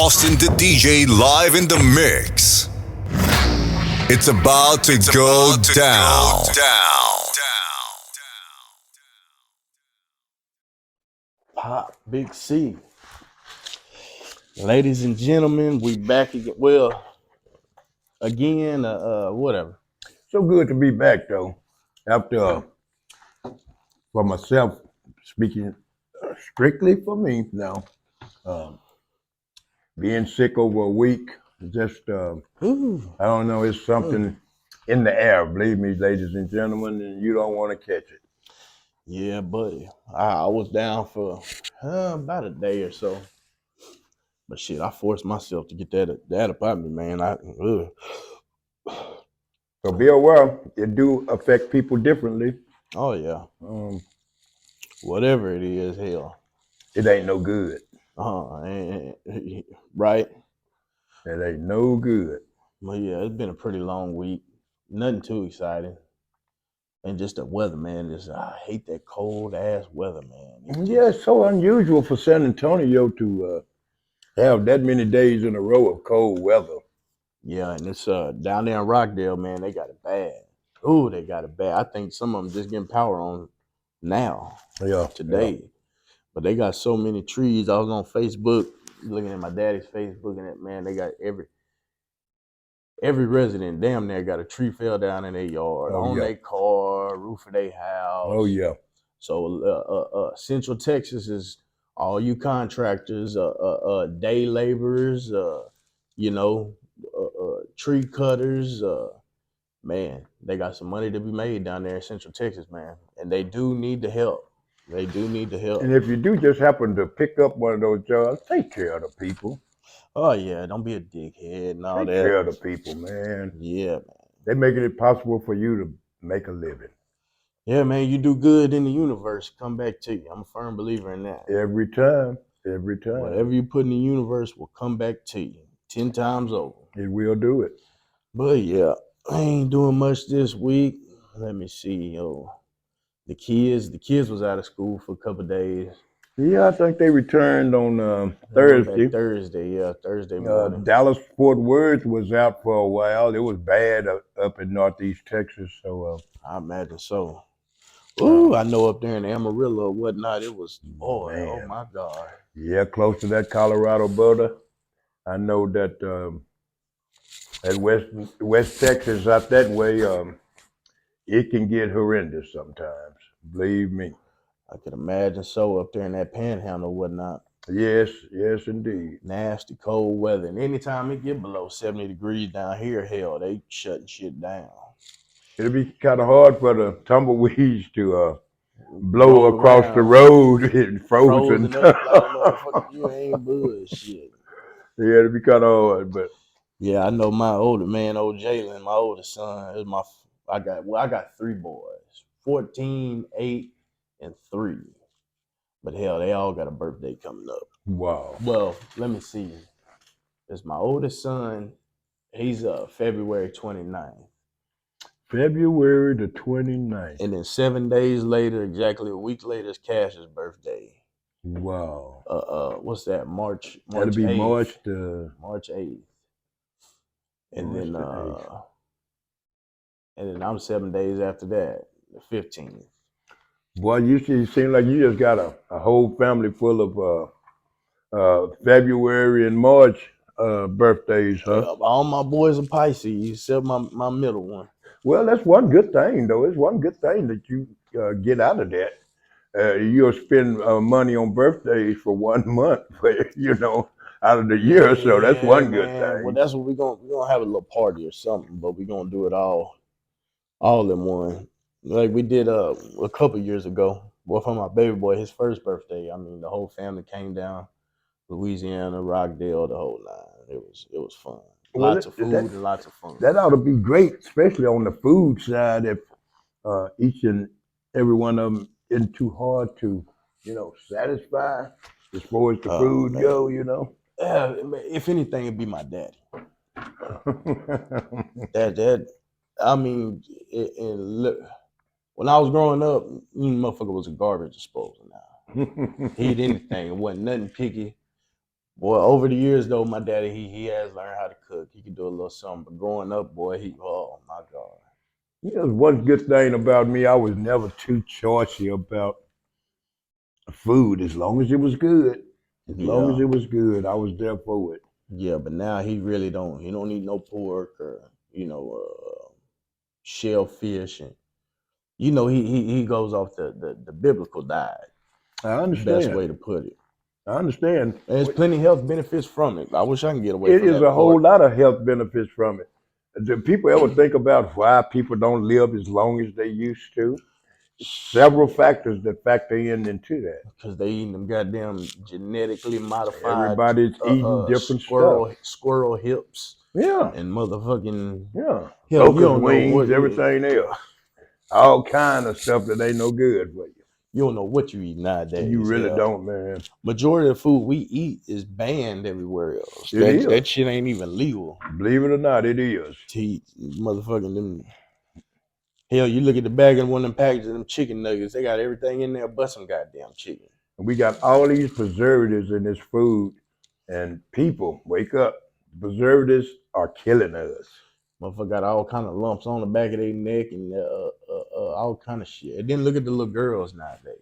Austin the DJ live in the mix. It's about to go down. Pop Big C. Ladies and gentlemen, we back again. Well, again, whatever. So good to be back, though. After, for myself, speaking strictly for me now, being sick over a week, just, I don't know, it's something in the air, believe me, ladies and gentlemen, and you don't want to catch it. Yeah, buddy. I was down for about a day or so. But shit, I forced myself to get that up out me, man. So be aware, it do affect people differently. Oh, yeah. Whatever it is, hell. It ain't no good. Right? It ain't no good. Well, yeah, it's been a pretty long week. Nothing too exciting. And just the weather, man. I hate that cold ass weather, man. Yeah, it's so unusual for San Antonio to have that many days in a row of cold weather. Yeah, and it's down there in Rockdale, man, they got it bad. Ooh, they got it bad. I think some of them just getting power on now, today. Yeah. But they got so many trees. I was on Facebook looking at my daddy's Facebook, and man, they got every resident damn near got a tree fell down in their yard, on their car, roof of their house. Oh yeah. So Central Texas is all you contractors, day laborers, tree cutters. Man, they got some money to be made down there in Central Texas, man, and they do need the help. They do need the help. And if you do just happen to pick up one of those jobs, take care of the people. Oh yeah, don't be a dickhead and all take that. Take care of the people, man. Yeah, man. They're making it possible for you to make a living. Yeah, man, you do good in the universe, come back to you. I'm a firm believer in that. Every time. Whatever you put in the universe will come back to you 10 times over. It will do it. But yeah, I ain't doing much this week. Let me see, the kids was out of school for a couple of days. Yeah, I think they returned on Thursday. Thursday morning. Dallas Fort Worth was out for a while. It was bad up in Northeast Texas. So I imagine so. Ooh, I know up there in Amarillo or whatnot, it was, oh my God. Yeah, close to that Colorado border. I know that at West Texas out that way, it can get horrendous sometimes. Believe me. I can imagine so up there in that panhandle or whatnot. Yes, indeed. Nasty cold weather. And anytime it get below 70 degrees down here, hell, they shutting shit down. It'll be kind of hard for the tumbleweeds to blow across the road and frozen. Up like you ain't bullshit. Yeah, it'll be kind of hard, but yeah, I know my older man, old Jalen, my oldest son, is I got 3 boys, 14, 8, and 3. But hell, they all got a birthday coming up. Wow. Well, let me see. It's my oldest son. He's February 29th. February the 29th. And then 7 days later, exactly a week later, is Cash's birthday. Wow. What's that? March That'll be 8th. March 8th. And then I'm 7 days after that, the 15th. Boy, you seem like you just got a whole family full of February and March birthdays, huh? All my boys are Pisces, except my middle one. Well, that's one good thing, though. It's one good thing that you get out of that. You'll spend money on birthdays for 1 month, out of the year. So that's one good thing. Well, that's what we're gonna have a little party or something, but we're gonna do it all in one. Like we did a couple years ago. Well, for my baby boy, his first birthday. I mean, the whole family came down, Louisiana, Rockdale, the whole nine. It was fun. Lots of food and lots of fun. That ought to be great, especially on the food side. If each and every one of them isn't too hard to, satisfy as far as the food go, If anything, it'd be my daddy. That I mean, when I was growing up, motherfucker was a garbage disposal. Now he'd anything. It wasn't nothing picky. Boy, over the years though, my daddy he has learned how to cook. He can do a little something. But growing up, boy, oh my god. You know, one good thing about me, I was never too choosy about food as long as it was good. As long as Yeah, it was good, I was there for it. yeah. But now he really don't. He don't eat no pork or shellfish, and he goes off the biblical diet. I Best way understand. to put it. I understand. And there's plenty of health benefits from it. I wish I can get away It from is that a whole pork. lot of health benefits from it. Do people ever think about why people don't live as long as they used to? Several Shit, factors that factor in into that. because they eating them goddamn genetically modified Everybody's eating different stuff. squirrel hips Yeah, and motherfucking yeah. hell. You Locust don't know wings, what everything else. All kind of stuff that ain't no good for you. you don't know what you eat You nowadays. really Hell, don't, man. majority of the food we eat is banned everywhere else. It That is. shit ain't even legal Believe it or not, it is. to eat. Motherfucking them. Hell, you look at the bag of one of them packages of them chicken nuggets. They got everything in there but some goddamn chicken. We got all these preservatives in this food, and people wake up. Preservatives are killing us. Motherfucker got all kind of lumps on the back of their neck and all kind of shit. And then look at the little girls nowadays.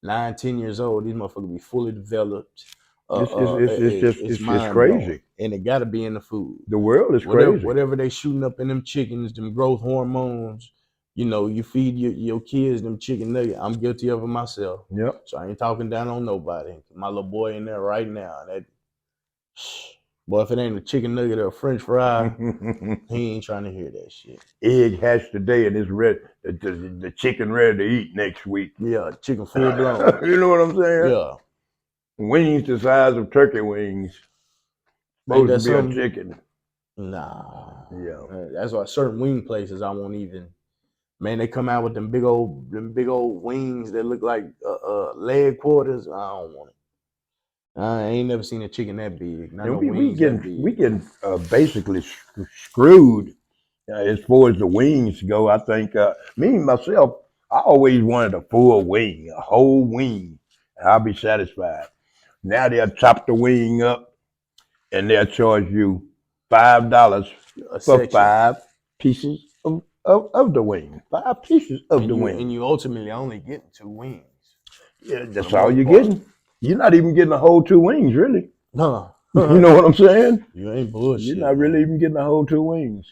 9, 10 years old, these motherfuckers be fully developed. It's It's mind blowing, crazy. and it got to be in the food. The world is Whatever, crazy. whatever they shooting up in them chickens, them growth hormones. You feed your kids them chicken nuggets. I'm guilty of it myself, Yep. so I ain't talking down on nobody. My little boy in there right now. That boy, if it ain't a chicken nugget or a French fry, he ain't trying to hear that shit. Egg hatched today, and it's ready. The chicken ready to eat next week. Yeah, chicken full blown. You know what I'm saying? Yeah, Wings the size of turkey wings. ain't Supposed to that be a something? chicken. Nah. Yeah. That's why certain wing places I won't even. Man, they come out with them big old wings that look like leg quarters. I don't want it. I ain't never seen a chicken that big. Not And no we wings that getting we big. getting basically screwed as far as the wings go. I think me myself, I always wanted a full wing, a whole wing, and I'll be satisfied. Now they'll chop the wing up and they'll charge you $5 A for section, 5 pieces of the wing. 5 pieces of and the you wing. ultimately only getting 2 wings Yeah, for the that's all most you're part. getting. You're not even getting a whole 2 wings, really. No, You know what I'm saying? you ain't You're not bullshitting, really man. even getting a whole 2 wings.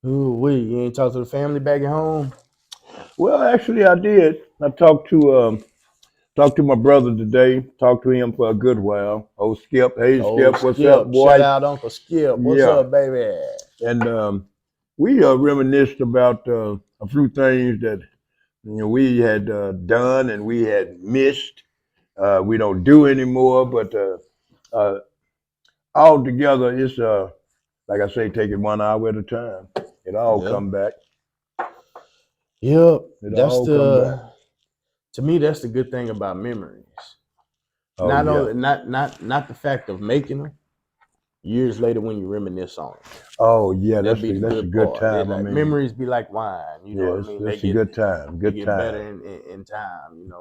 Ooh, wait, you ain't talk to the family back at home? Well, actually, I did. I talked to my brother today. Talked to him for a good while. Oh, Skip, hey Oh, Skip, what's up, Skip, shout boy? out Uncle Skip. What's Yeah, up, baby? and we reminisced about a few things that we had done and we had missed. We don't do anymore, but uh, all together, it's like I say, take it 1 hour at a time. It all Yeah, come back. yep. It That's all come back. the To me, that's the good thing about memories. Oh Not yeah. only not the fact of making them. Years later, when you reminisce on them, Oh yeah. that be the That's a good good part. They time. I like mean, memories be like wine. You know what I yes, mean? that's a good time. They Good get better time. in time.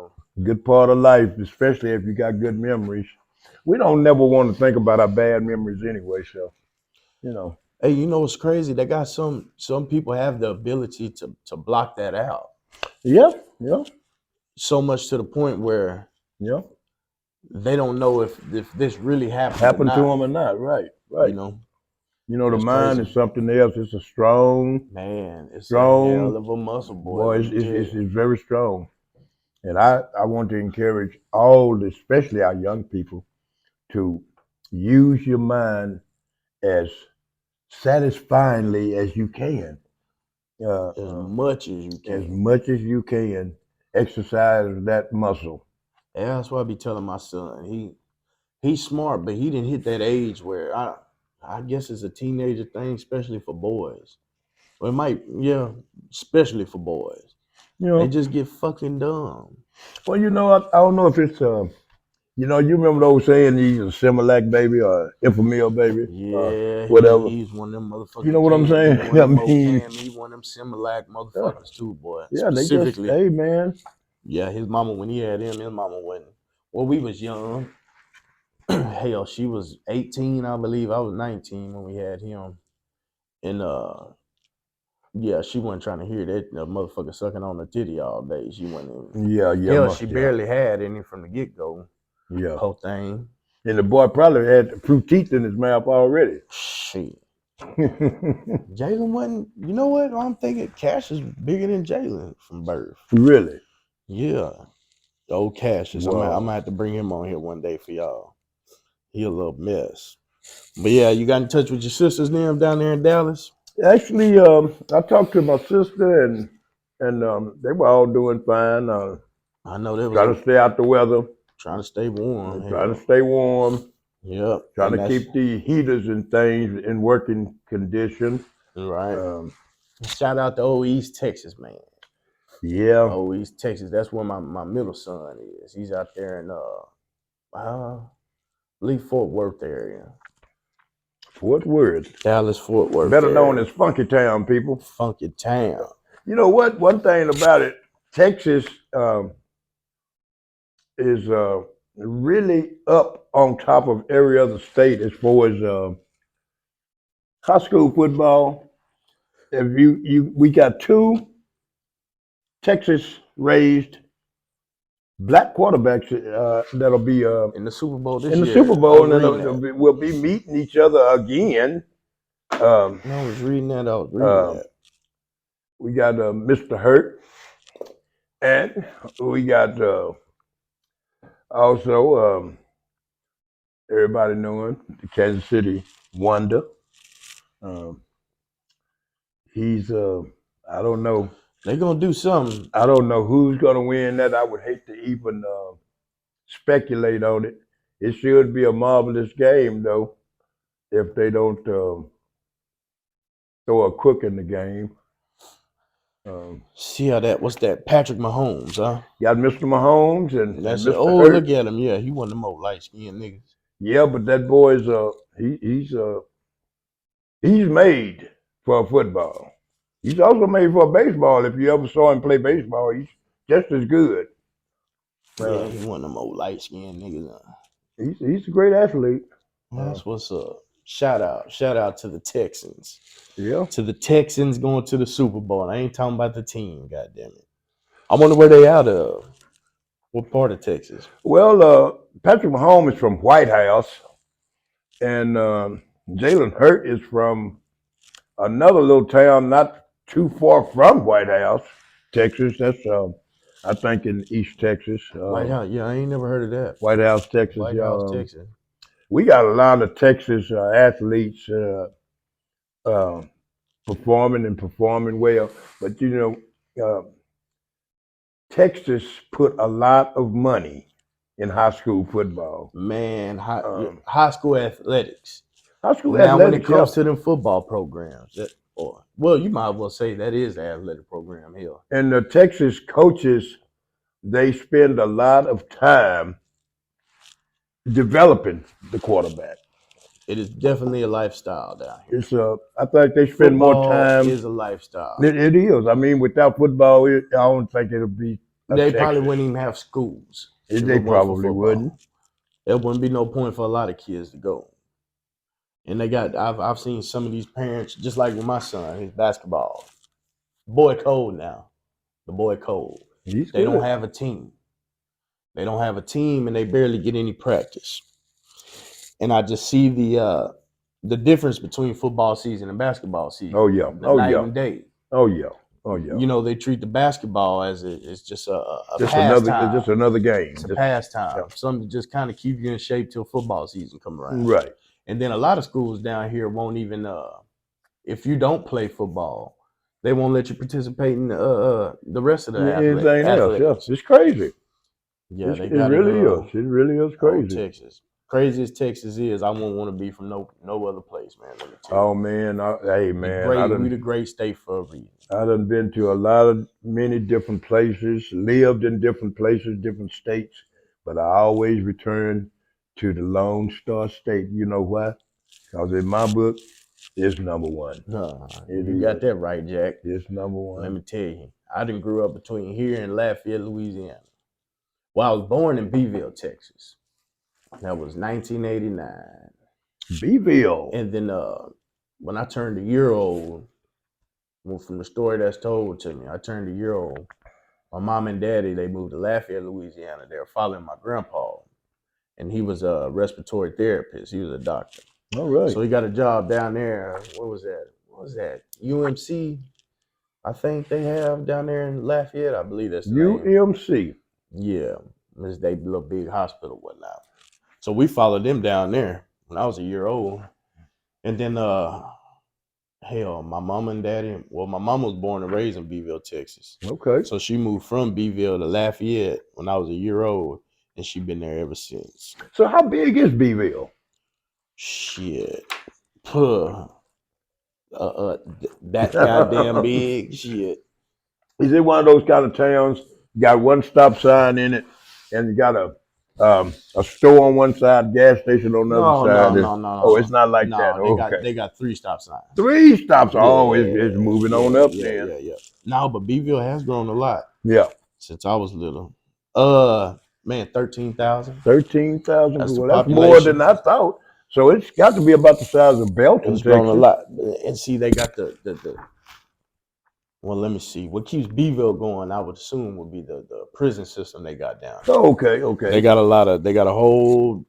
Good part of life, especially if you got good memories. We don't never want to think about our bad memories anyway. So you know. Hey, you know what's crazy? They got some people have the ability to block that out Yeah. Yeah. so much to the point where Yeah. they don't know if this really happened or Happened to not. them or not? Right. You Right. know, The that's mind crazy, is something else. It's a strong, man. It's a hell strong of a muscle, boy. boy. Let me tell you. It's very strong. And I want to encourage all, especially our young people, to use your mind as satisfyingly as you can, uh, As uh, much as you as can. much as you can. Exercise that muscle. And that's what I be telling my son. He's smart, but he didn't hit that age where I guess it's a teenager thing, especially for boys. Well, it might, yeah, especially for boys. You They know. just get fucking dumb. Well, I don't know if it's you remember those saying he's a Similac baby or Infamil baby or Yeah, whatever. he's one of them You know motherfucking what I'm cam. He saying? one of I them mean, Ocam. He one of them Similac yeah, motherfuckers too, boy. yeah, they just, Specifically, hey man, yeah, his mama when he had him, his mama wasn't. Well, we was young. hell, she was 18, I believe. I was 19 when we had him. And yeah, she wasn't trying to hear that motherfucker sucking on her titty all day. She wasn't. Yeah, Hell, she yeah. barely had any from the get go. Yeah. Whole thing. And the boy probably had fruit teeth in his mouth already. Shit. Jalen wasn't. You know what? I'm thinking Cash is bigger than Jalen from birth. Really? Yeah. Old Cassius. I'm Wow. gonna have to bring him on here one day for y'all. He a little mess. But yeah, you got in touch with your sisters now down there in Dallas? Actually, I talked to my sister and they were all doing fine. I know they Trying was to stay out the weather, trying to stay warm. trying to Hell. stay warm, Yep. trying And to that's keep the heaters and things in working condition. right. Shout out to old East Texas, man. Yeah. Oh, East Texas. That's where my middle son is. He's out there in Lee Fort Worth area. Fort Worth. Dallas Fort Worth. Better known area. as Funky Town, people. Funky Town. You know what? One thing about it, Texas is really up on top of every other state as far as high school football. If we got two Texas raised black quarterbacks that'll be In the Super Bowl this in the year. Super Bowl, I was and we'll be meeting each other again. I was reading that. I was reading that. We got Mr. Hurt, and we got also everybody knowing the Kansas City Wonder. He's I don't know. They're gonna do something. I don't know who's gonna win that. I would hate to even speculate on it. It should be a marvelous game though, if they don't throw a crook in the game. See how that? What's that? Patrick Mahomes, huh? Got Mr. Mahomes and That's Mr. it. Oh, Hurt. look at him. Yeah, he one of the more light skinned niggas. Yeah, but that boy's he's made for football. He's also made for baseball. If you ever saw him play baseball, he's just as good. Yeah, he one of the more light skinned niggas. He's a great athlete. That's what's up. Shout out to the Texans. Yeah. To the Texans going to the Super Bowl. I ain't talking about the team, goddamn it. I wonder where they out of. What part of Texas? Well, Patrick Mahomes is from White House, and Jalen Hurt is from another little town not too far from White House, Texas. That's I think in East Texas. White House. Yeah, I ain't never heard of that. White House, Texas. White House, Texas. We got a lot of Texas athletes performing well, but you know, Texas put a lot of money in high school football. Man, high school athletics. High school now, athletics, when it comes to them football programs, well, you might as well say that is the athletic program here. And the Texas coaches, they spend a lot of time developing the quarterback. It is definitely a lifestyle down here. I think they spend football more time. It is a lifestyle. It is. I mean, without football, I don't think it'll be. They probably wouldn't even have schools. They probably wouldn't. There wouldn't be no point for a lot of kids to go. And they got. I've seen some of these parents, just like with my son, his basketball. Boy cold now. The boy cold. They don't have a team. They don't have a team, and they barely get any practice. And I just see the difference between football season and basketball season. Oh yeah. Night and day. Oh yeah. Oh yeah. You know, they treat the basketball as it's just a just another game. It's a pastime. Yeah. Something to just kind of keep you in shape till football season come around. Right. And then a lot of schools down here won't even if you don't play football, they won't let you participate in the rest of the anything else. Yeah. It's crazy. Yeah, it really is. It really is crazy. Texas. Crazy as Texas is, I won't want to be from no other place, man. Let me tell you. Oh man, hey man, we the great state for a reason. I done been to many different places, lived in different places, different states, but I always return to the Lone Star State. You know why? Because in my book, it's number one. You got that right, Jack. It's number one. Let me tell you, I done grew up between here and Lafayette, Louisiana. Well, I was born in Beeville, Texas. That was 1989. Beeville. And then when I turned a year old, well, from the story that's told to me, I turned a year old. My mom and daddy, they moved to Lafayette, Louisiana. They were following my grandpa, and he was a respiratory therapist. He was a doctor. All right. So he got a job down there. What was that? UMC, I think they have down there in Lafayette. I believe that's the name. UMC. Yeah, it's they little big hospital, whatnot. So we followed them down there when I was a year old, and then hell, my mom and daddy. Well, my mom was born and raised in Beeville, Texas. Okay. So she moved from Beeville to Lafayette when I was a year old, and she been there ever since. So how big is Beeville? Shit, puh. That goddamn big shit. Is it one of those kind of towns? You got one stop sign in it, and you got a store on one side, gas station on the other side. No. Oh, it's not like No, that. Okay. they got 3 stop signs. 3 stops. Yeah, Oh, it's moving on up then. Yeah. No, but Beeville has grown a lot. Yeah. Since I was little. Man, 13,000. 13,000. That's the Well, that's more population. than I thought. So it's got to be about the size of Belton, It's grown a Texas. lot. And see, they got the well, let me see. What keeps Beeville going, I would assume, would be the prison system they got down. Oh, okay. They got a whole,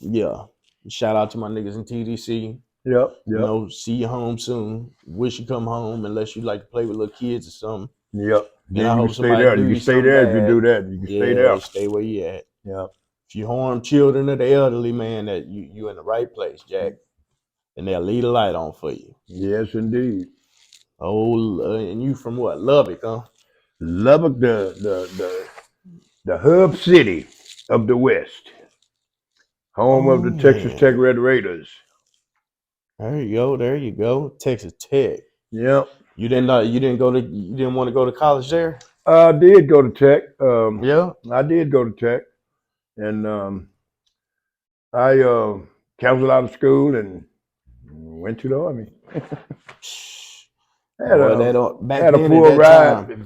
yeah. Shout out to my niggas in TDC. Yep. You know, see you home soon. Wish you come home unless you like to play with little kids or something. Yep. And I hope you stay there. You can stay there if you do that. You can stay there. Stay where you at. Yeah. If you harm children or the elderly, man, that you in the right place, Jack. And they'll leave the light on for you. Yes, indeed. Oh, and you from what? Lubbock, huh? Lubbock, the hub city of the West, home of the Texas Tech Red Raiders. There you go. Texas Tech. Yep. You didn't want to go to college there? I did go to Tech. Yeah. I did go to Tech, and I canceled out of school and went to the Army. Had a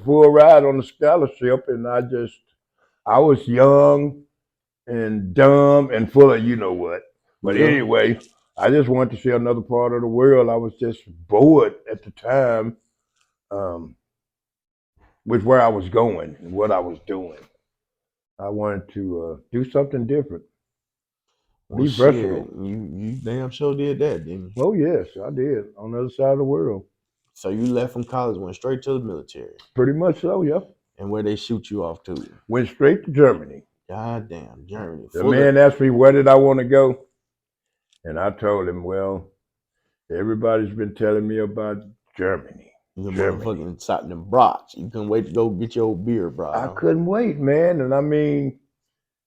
full ride on the scholarship, and I was young and dumb and full of you know what. But anyway, I just wanted to see another part of the world. I was just bored at the time with where I was going and what I was doing. I wanted to do something different. Be versatile. You damn sure did that, didn't you? Oh yes, I did. On the other side of the world. So you left from college, went straight to the military. Pretty much so, yeah. And where they shoot you off to? Went straight to Germany. God damn, Germany. The man asked me where did I want to go, and I told him, well, everybody's been telling me about Germany. The motherfucking sat them brats. You couldn't wait to go get your beer, bro. I couldn't wait, man. And I mean,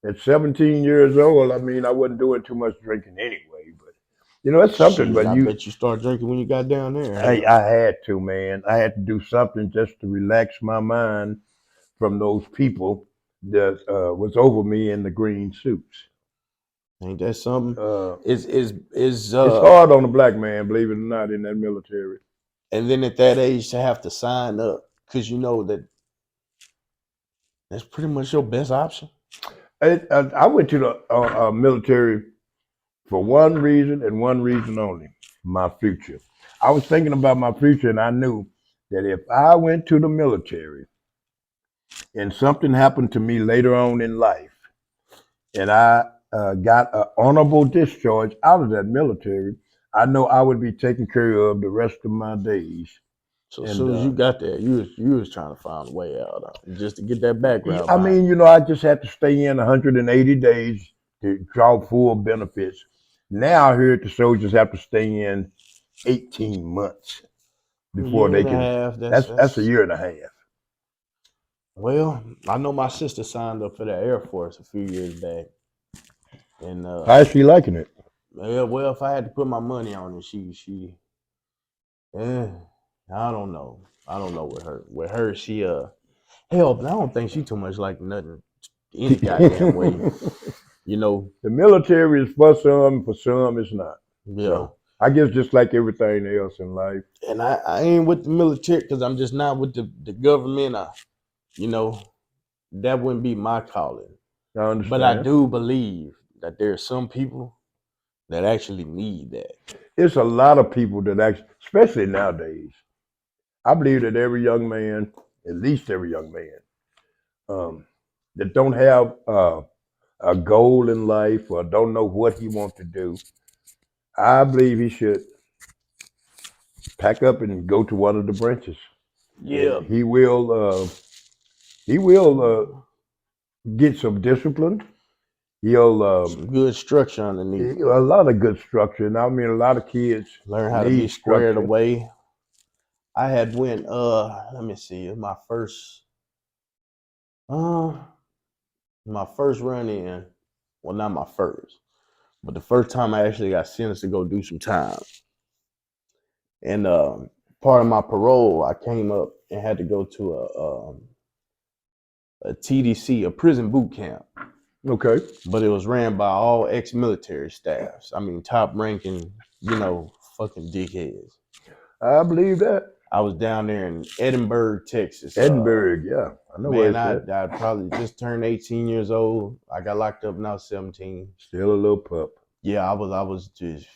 at 17 years old, I mean, I wasn't doing too much drinking anyway. But you know, it's something. Shit, but I bet you started drinking when you got down there. I had to, man. I had to do something just to relax my mind from those people that was over me in the green suits. Ain't that something? It's hard on a black man, believe it or not, in that military. And then at that age to have to sign up, because you know that's pretty much your best option. I went to the military for one reason and one reason only: my future. I was thinking about my future, and I knew that if I went to the military and something happened to me later on in life, and I got an honorable discharge out of that military, I know I would be taken care of the rest of my days. So as soon as you got there, you was trying to find a way out just to get that background. I mean, you know, I just had to stay in 180 days to draw full benefits. Now I heard the soldiers have to stay in 18 months before they can. That's a year and a half. Well, I know my sister signed up for the Air Force a few years back. And how's she liking it? Well, if I had to put my money on it, she I don't know. With her, she hell, but I don't think she too much like nothing any goddamn way. You know, the military is for some it's not. Yeah, so, I guess just like everything else in life. And I ain't with the military because I'm just not with the government. You know, that wouldn't be my calling. I understand. But I do believe that there are some people that actually need that. It's a lot of people that actually, especially nowadays. I believe that every young man, at least every young man, that don't have a goal in life or don't know what he wants to do, I believe he should pack up and go to one of the branches. Yeah, And he will get some discipline. He'll some good structure underneath them. a lot of good structure. And I mean, a lot of kids Learn how to be need squared structure. away. I had went let me see, it was uh my first run in. Well, not my first, but the first time I actually got sentenced to go do some time. And part of my parole, I came up and had to go to a TDC, a prison boot camp. Okay, But it was ran by all ex-military staffs. I mean, top ranking, fucking dickheads. I believe that. I was down there in Edinburgh, Texas. Edinburgh, yeah, I know where Man, it's at. I probably just turned 18 years old. I got locked up when I was 17. Still a little pup. Yeah, I was just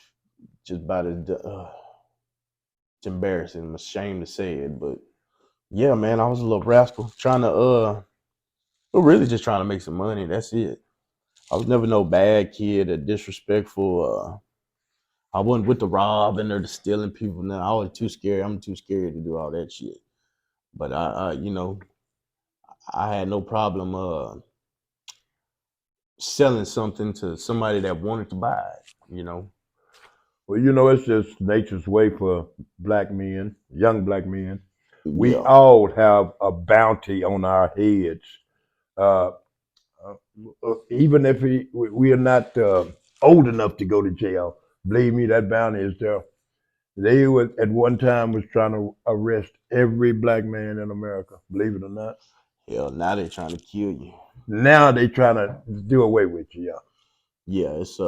about as it's embarrassing. I'm ashamed to say it, but yeah, man, I was a little rascal trying to but really just trying to make some money. That's it. I was never no bad kid or disrespectful. I wasn't with the robbing or the stealing people. No, I was too scared. I'm too scared to do all that shit. But I had no problem selling something to somebody that wanted to buy it. Well, it's just nature's way for black men, young black men. We Yeah, all have a bounty on our heads. Uh, Even if we are not old enough to go to jail, believe me, that bounty is there. They were at one time was trying to arrest every black man in America. Believe it or not. hell, now they're trying to kill you. Now they trying to do away with you. Yeah. Yeah, it's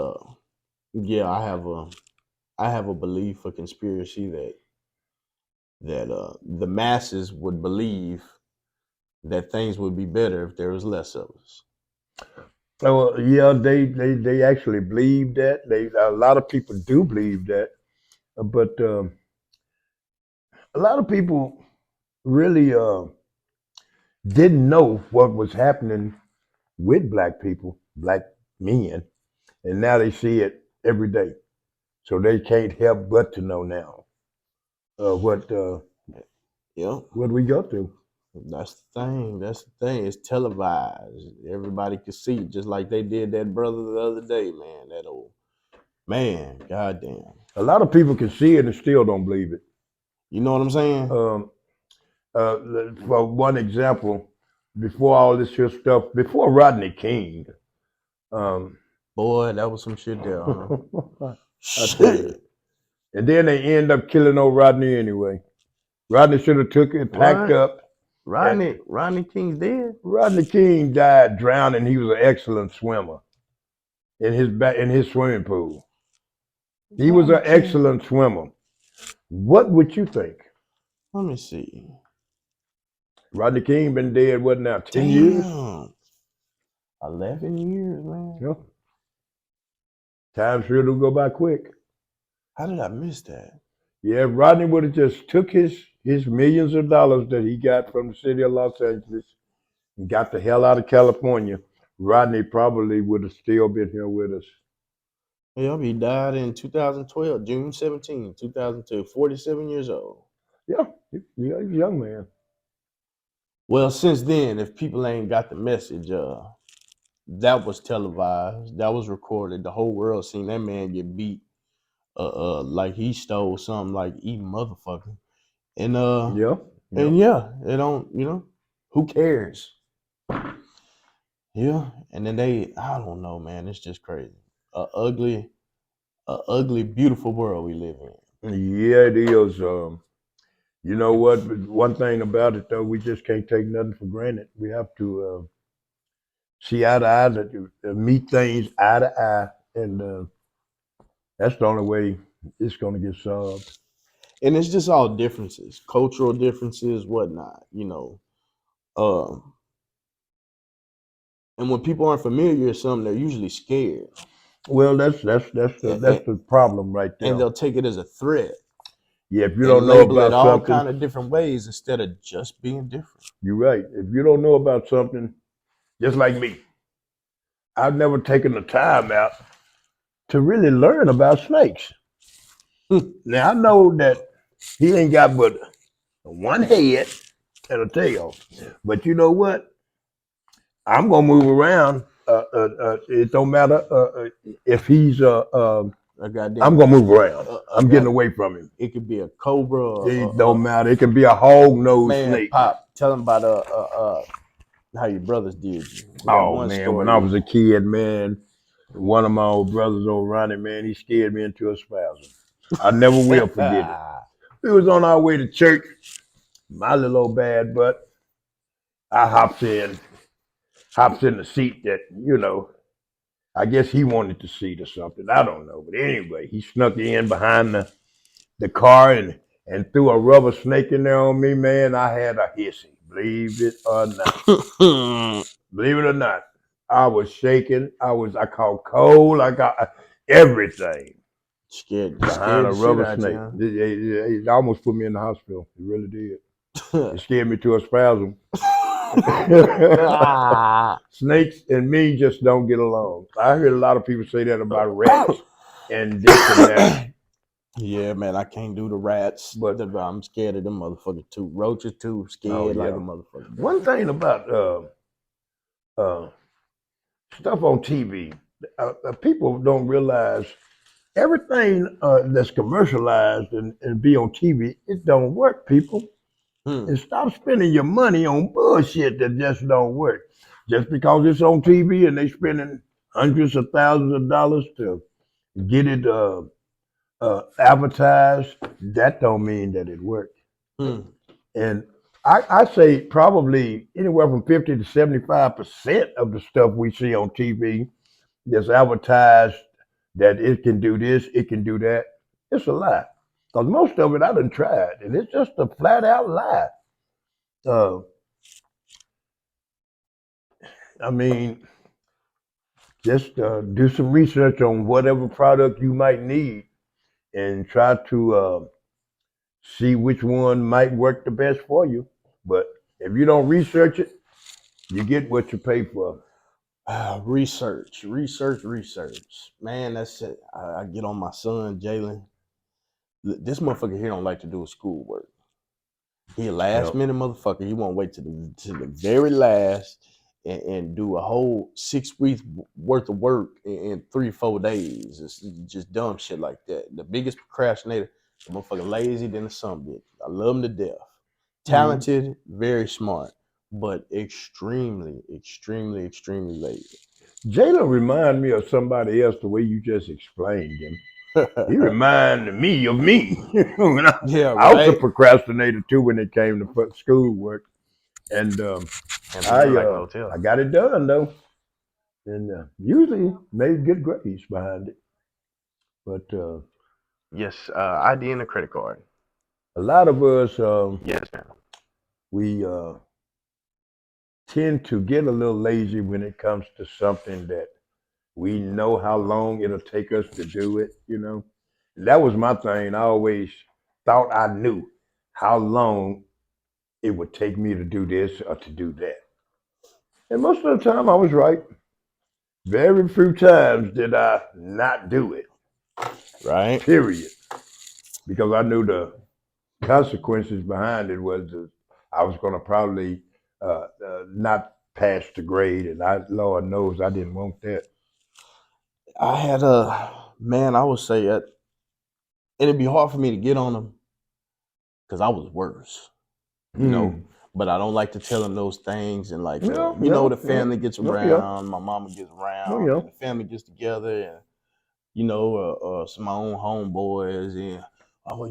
yeah, I have a belief, a conspiracy that the masses would believe that things would be better if there was less of us. Oh yeah, they actually believe that. A lot of people do believe that, but a lot of people really didn't know what was happening with black people, black men, and now they see it every day. So they can't help but to know now Yeah, what we go through. that's the thing. That's the thing. It's televised. Everybody can see it, just like they did that brother the other day, man. That old man, goddamn. A lot of people can see it and still don't believe it. You know what I'm saying? Um, for one example, before all this here stuff, before Rodney King, um, Boy, that was some shit there, huh? I tell you. Shit. And then they end up killing old Rodney anyway. Rodney should have took it, packed Right. up. And Rodney King's dead. Rodney King died drowning. He was an excellent swimmer in his swimming pool. He was Rodney an King. excellent swimmer. What would you think? Let me see. Rodney King been dead what now? 10 years? Damn. 11 years, man. Yeah. Time sure do go by quick. How did I miss that? Yeah, if Rodney would have just took his millions of dollars that he got from the city of Los Angeles and got the hell out of California, Rodney probably would have still been here with us. Yep, he died in 2012, June 17, 2002, 47 years old. Yeah, he's a young man. Well, since then, if people ain't got the message, that was televised, that was recorded. The whole world seen that man get beat, like he stole something, like eating motherfucker. And Yeah, yeah. and yeah, it don't, who cares? Yeah, and then I don't know, man, it's just crazy. A ugly, beautiful world we live in. Yeah, it is. You know what? One thing about it, though, we just can't take nothing for granted. We have to see eye to eye, meet things eye to eye, and that's the only way it's going to get solved. And it's just all differences, cultural differences, whatnot. Um, And when people aren't familiar with something, they're usually scared. Well, that's the problem right there. And they'll take it as a threat. Yeah, if you and don't know label it about all something, kind of different ways instead of just being different. you're right. If you don't know about something, just like me, I've never taken the time out to really learn about snakes. Now I know that he ain't got but one head and a tail, but you know what? I'm gonna move around. It don't matter if he's. A goddamn, I'm gonna move around. I'm getting god, away from him. it could be a cobra. It don't matter. It can be a hog-nosed Man, snake. Pop, tell him about how your brothers did you. That Oh one man, story. when I was a kid, man, one of my old brothers over Ronnie, man, he scared me into a spasm. I never will forget it. We was on our way to church. My little old bad butt. I hopped in the seat that, I guess he wanted the seat or something. I don't know. But anyway, he snuck in behind the car and threw a rubber snake in there on me, man. I had a hissy, believe it or not. Believe it or not. I was shaking. I caught cold. I got everything. Scared Behind a the rubber shit out snake. you, It almost put me in the hospital. It really did. It scared me to a spasm. Snakes and me just don't get along. I heard a lot of people say that about rats and this and that. Yeah, man, I can't do the rats, But I'm scared of them motherfuckers too. Roaches too, scared like a motherfucker. One thing about stuff on TV, people don't realize everything that's commercialized and be on TV, it don't work, people. And stop spending your money on bullshit that just don't work. Just because it's on TV and they spending hundreds of thousands of dollars to get it advertised, that don't mean that it worked. And I say probably anywhere from 50 to 75% of the stuff we see on TV that's advertised that it can do this, it can do that. It's a lie. Because most of it I done tried, and it's just a flat out lie. I mean, just do some research on whatever product you might need and try to see which one might work the best for you. But if you don't research it, you get what you pay for. Research. Man, that's it. I get on my son, Jalen. This motherfucker here don't like to do his schoolwork. He a last minute motherfucker. He won't wait to the very last and do a whole 6 weeks worth of work in 3-4 days. It's just dumb shit like that. The biggest procrastinator, the motherfucker lazy than a son bitch. I love him to death. Talented, very smart, but extremely lazy. Jalen reminded me of somebody else the way you just explained him. He reminded me of me. I was a procrastinator too when it came to schoolwork. And I got it done though. And usually made good grades behind it. But yes, ID and a credit card. a lot of us, Yes, ma'am. we tend to get a little lazy when it comes to something that we know how long it'll take us to do it, That was my thing. I always thought I knew how long it would take me to do this or to do that. And most of the time I was right. Very few times did I not do it. Right. Period. Because I knew the consequences behind it was I was going to probably not pass the grade, and Lord knows I didn't want that. I had I would say that it'd be hard for me to get on them because I was worse, But I don't like to tell them those things, and the family gets around, my mama gets around, and the family gets together, and some of my own homeboys, and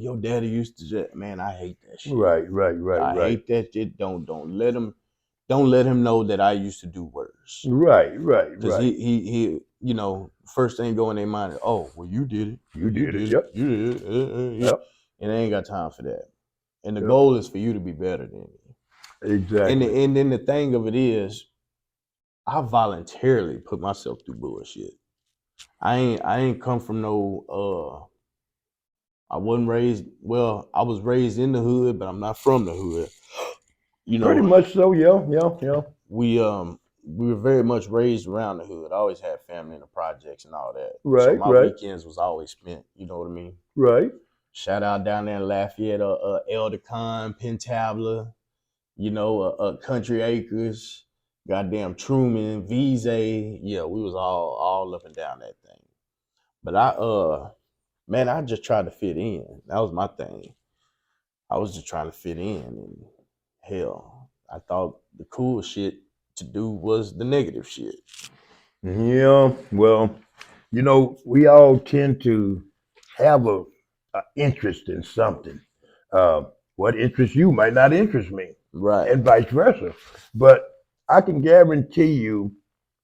your daddy used to just, man, I hate that shit. Right. I hate that shit. Don't let him know that I used to do worse. Right. Because he first thing go in their mind is, oh, well, you did it. You did it. Yep. You did it. Yep. And they ain't got time for that. And the goal is for you to be better than me. Exactly. And then the thing of it is, I voluntarily put myself through bullshit. I ain't come from no I wasn't raised well, I was raised in the hood, but I'm not from the hood. You Pretty know, much so, yeah. we were very much raised around the hood. I always had family in the projects and all that. So Right, my right, weekends was always spent, you know what I mean? right. Shout out down there in Lafayette, Elder Con, Pentabla, Country Acres, goddamn Truman, Vise. Yeah, we was all up and down that thing. But man, I just tried to fit in. That was my thing. I was just trying to fit in, and hell, I thought the cool shit to do was the negative shit. Yeah, well, we all tend to have a interest in something. Uh, what interests you might not interest me, Right, and vice versa. But I can guarantee you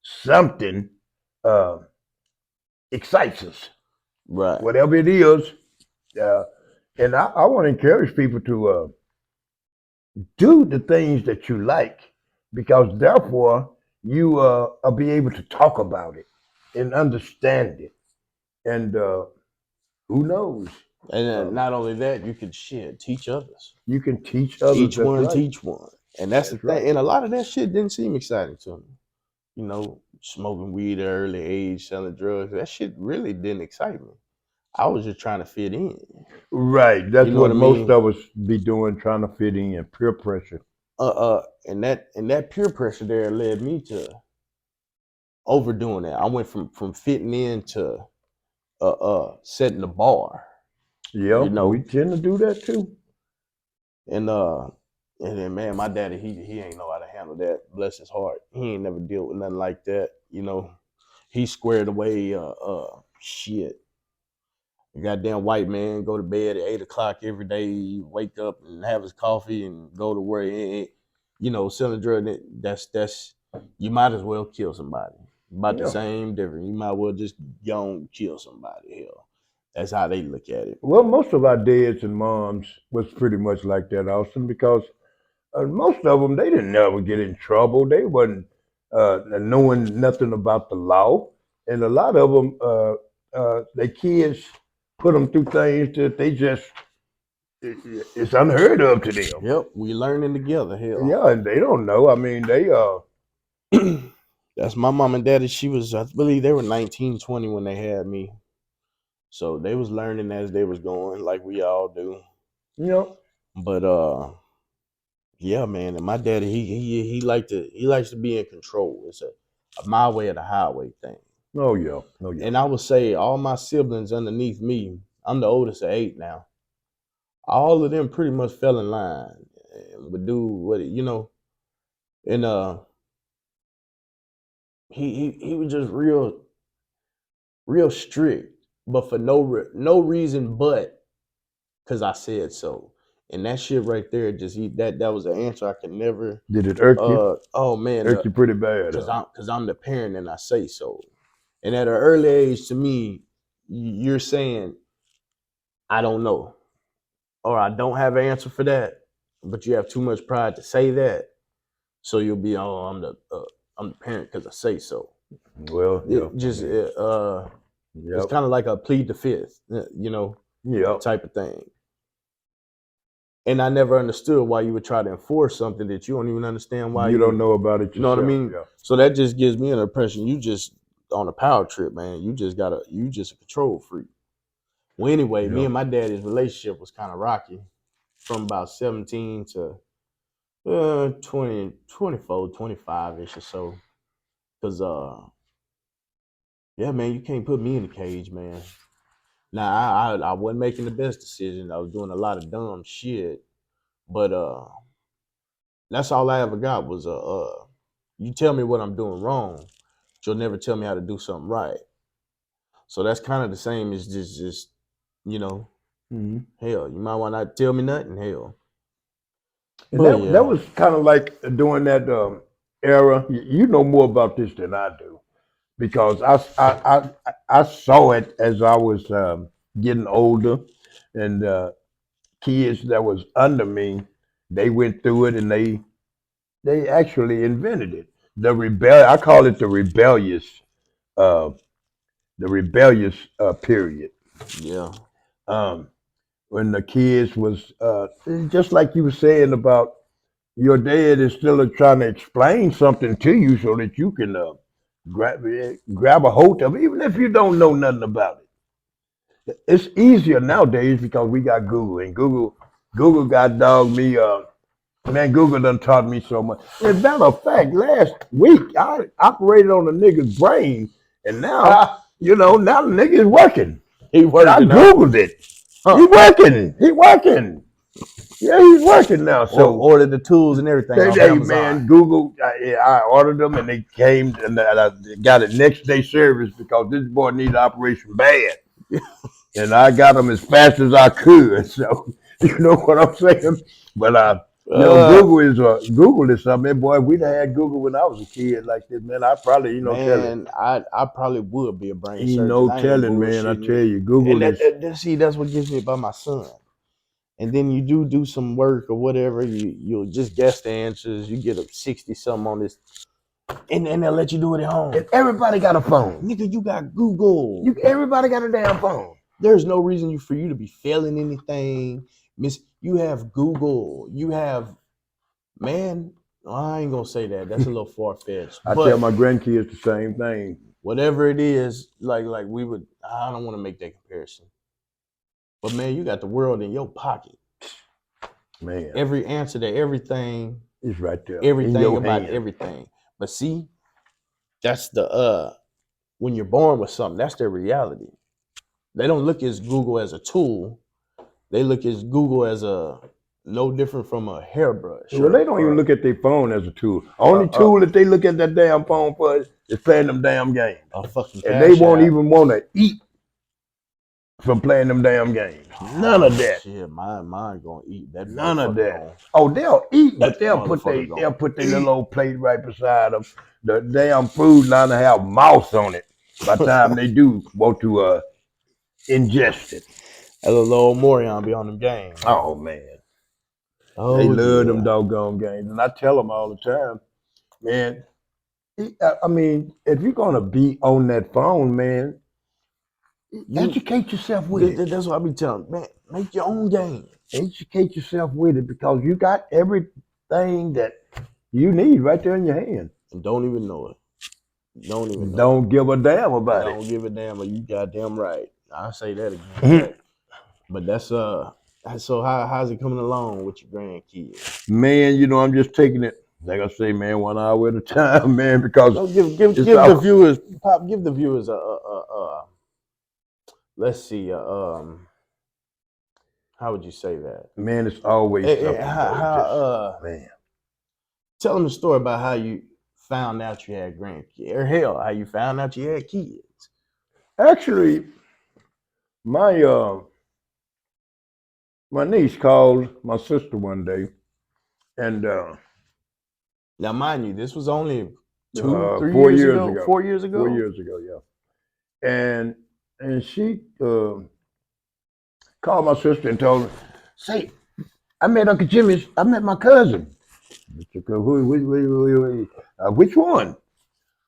something uh, excites us, right. whatever it is. Uh, and I want to encourage people to do the things that you like, because therefore you will be able to talk about it and understand it. And who knows? And Um, not only that, you could shit teach others. you can teach others. Each That's one right. teach one, and that's the That's thing. right. And a lot of that shit didn't seem exciting to me. Smoking weed at an early age, selling drugs. That shit really didn't excite me. I was just trying to fit in. Right. You That's know what what I most mean? of us be doing, trying to fit in, peer pressure. And that peer pressure there led me to overdoing that. I went from fitting in to setting the bar. Yeah, You we know, tend to do that too. and uh, and then man, my daddy he ain't know how to handle that. Bless his heart. He ain't never dealt with nothing like that. He squared away. Shit. A goddamn white man go to bed at 8 o'clock every day, wake up and have his coffee and go to work. Selling drugs. That's you might as well kill somebody. About the Yeah. same difference. You might as well just go and kill somebody. Hell, that's how they look at it. Well, most of our dads and moms was pretty much like that, Austin, because most of them they didn't never get in trouble. They wasn't knowing nothing about the law, and a lot of them, their kids put them through things that they just it's unheard of to them. Yep, we learning together. Hell, Yeah, and they don't know. I mean, they that's my mom and daddy. I believe they were 19, 20 when they had me. So they was learning as they was going, like we all do. you know, But yeah, man, and my daddy he likes to be in control. It's a my way or the highway thing. no, yeah, no, yeah, And I would say all my siblings underneath me, I'm the oldest of 8 now. All of them pretty much fell in line and would do and he was just real strict, but for no reason but because I said so. And that shit right there, that was an answer I could never. did it irk you? Oh man, Irk you pretty bad, because huh? I'm the parent and I say so. And at an early age, to me, you're saying I don't know or I don't have an answer for that, but you have too much pride to say that, so you'll be I'm the parent because I say so. Well, yeah, It I just mean, it's yep, kind of like a plead the fifth, yep. type of thing. And I never understood why you would try to enforce something that you don't even understand why You don't know about it you know what I yourself, mean? yeah. So that just gives me an impression you just on a power trip, man. You just a control freak. Well, anyway, me Yeah. and my daddy's relationship was kind of rocky from about 17 to 20, 24, 25-ish or so. Cause yeah, man, you can't put me in the cage, man. Now I wasn't making the best decision. I was doing a lot of dumb shit, but that's all I ever got was you tell me what I'm doing wrong, but you'll never tell me how to do something right. So that's kind of the same as just you know, Mhm. hell, you might want not tell me nothing, hell. And But that yeah, was kind of like during that era. You know more about this than I do, because I saw it as I was getting older, and kids that was under me, they went through it and they actually invented it. I call it uh, the rebellious period. Yeah. Um, when the kids was just like you were saying about your dad is still trying to explain something to you so that you can grab a hold of it, even if you don't know nothing about it. It's easier nowadays because we got Google, and Google got dogged me. Man, Google done taught me so much. As a matter of fact, last week I operated on a nigga's brain, and now now the nigga is working. He And I working out. Googled it. He Huh. working. He working. Yeah, he's working now. Or So ordered the tools and everything off hey Amazon. man, Google. I ordered them and they came and I got it next day service because this boy needed operation bad, and I got them as fast as I could. So you know what I'm saying. But Google is something. Boy, if we'd have had Google when I was a kid like this, man, I probably telling. Man, I probably would be a brain Ain't surgeon. no I ain't telling, man. I bullshitting tell you. you, And Google is. see, that's what gets me about my son. And then you do some work or whatever. You'll just guess the answers. You get a 60 something on this, and they'll let you do it at home. And everybody got a phone. Nigga, you got Google. Everybody got a damn phone. There's no reason for you to be failing anything. You have Google. You have, man. I ain't gonna say that. That's a little far fetched. I tell my grandkids the same thing. Whatever it is, like we would. I don't want to make that comparison. But man, you got the world in your pocket. Man, Every answer to everything is right there. Everything about everything. But see, that's the when you're born with something, that's their reality. They don't look at Google as a tool. They look at Google as a no different from a hairbrush. Well, they don't even look at their phone as a tool. Only tool that they look at that damn phone for is playing them damn games. And they won't even want to eat from playing them damn games. None of that. Shit, mine gonna eat that. None of that. Oh, they'll eat, but they'll put their little old plate right beside them. The damn food not to have mouse on it by the time they do want to ingest it. That little old Morion be on them games. Oh man. Oh, they love them doggone games. And I tell them all the time, man, I mean, if you're gonna be on that phone, man, educate yourself with it. That's what I be telling, man. Make your own game. Educate yourself with it because you got everything that you need right there in your hand. And don't even know it. Don't give a damn about it. Don't give a damn, but you goddamn right. I say that again. But that's so how's it coming along with your grandkids? Man, I'm just taking it, like I say, man, 1 hour at a time, man, because give the viewers, Pop, give the viewers let's see, how would you say that? Man, it's always something. Man. Tell them the story about how you found out you had grandkids, or hell, how you found out you had kids. Actually, my niece called my sister one day, and now, mind you, this was only 4 years ago. 4 years ago. 4 years ago, yeah. And she called my sister and told her, "Say, I met Uncle Jimmy's. I met my cousin." Which one?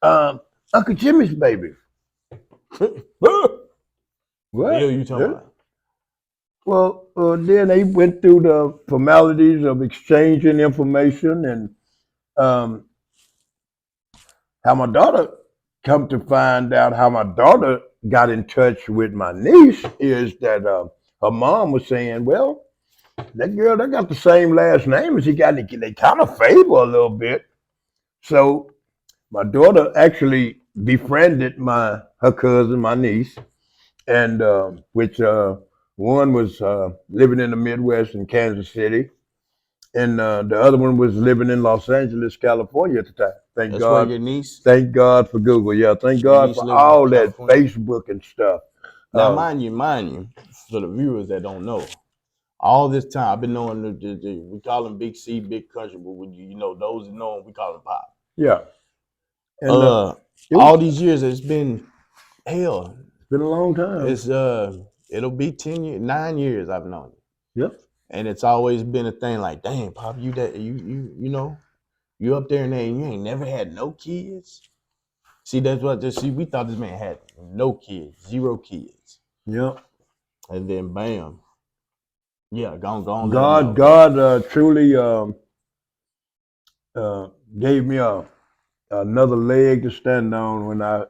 Uncle Jimmy's baby. What? What? The hell you talking about? Well, then they went through the formalities of exchanging information and how my daughter come to find out how my daughter got in touch with my niece is that her mom was saying, well, that girl, they got the same last name as he got. They kind of favor a little bit. So my daughter actually befriended her cousin, my niece, and which one was living in the Midwest in Kansas City, and the other one was living in Los Angeles, California at the time. That's God. Your niece. Thank God for Google. Yeah, thank God for all that Facebook and stuff. Now, mind you, for the viewers that don't know, all this time I've been knowing we call him Big C, Big Country, but when those that know him, we call him Pop. Yeah. And all these years, it's been hell. It's been a long time. It's it'll be 10 years, 9 years I've known you. Yep. And it's always been a thing like, damn, Pop, you know. You up there and you ain't never had no kids. See, that's what. See, we thought this man had no kids, 0 kids, Yep. and then bam, yeah, go let him God, know. God truly gave me another leg to stand on when I